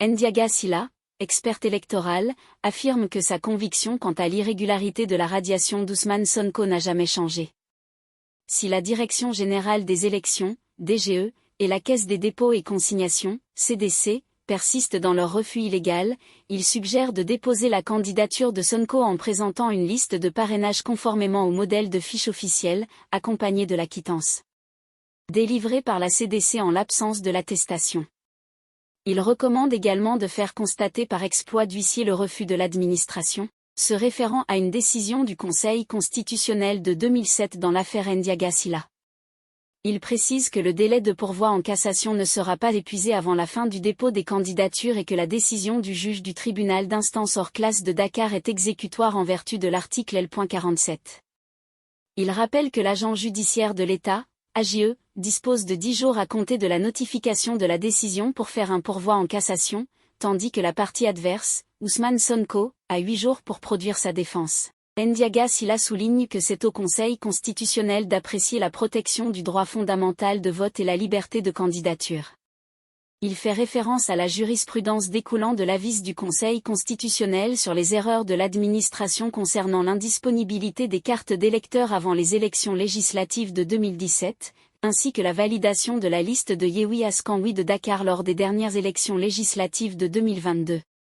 Ndiaga Sylla, expert électoral, affirme que sa conviction quant à l'irrégularité de la radiation d'Ousmane Sonko n'a jamais changé. Si la Direction générale des élections, DGE, et la Caisse des dépôts et consignations, CDC, persistent dans leur refus illégal, il suggère de déposer la candidature de Sonko en présentant une liste de parrainage conformément au modèle de fiche officielle, accompagnée de la quittance délivrée par la CDC en l'absence de l'attestation. Il recommande également de faire constater par exploit d'huissier le refus de l'administration, se référant à une décision du Conseil constitutionnel de 2007 dans l'affaire Ndiaga Sylla. Il précise que le délai de pourvoi en cassation ne sera pas épuisé avant la fin du dépôt des candidatures et que la décision du juge du tribunal d'instance hors classe de Dakar est exécutoire en vertu de l'article L.47. Il rappelle que l'agent judiciaire de l'État, AJE, dispose de 10 jours à compter de la notification de la décision pour faire un pourvoi en cassation, tandis que la partie adverse, Ousmane Sonko, a 8 jours pour produire sa défense. Ndiaga Sylla souligne que c'est au Conseil constitutionnel d'apprécier la protection du droit fondamental de vote et la liberté de candidature. Il fait référence à la jurisprudence découlant de l'avis du Conseil constitutionnel sur les erreurs de l'administration concernant l'indisponibilité des cartes d'électeurs avant les élections législatives de 2017, ainsi que la validation de la liste de Yewwi Askanwi de Dakar lors des dernières élections législatives de 2022.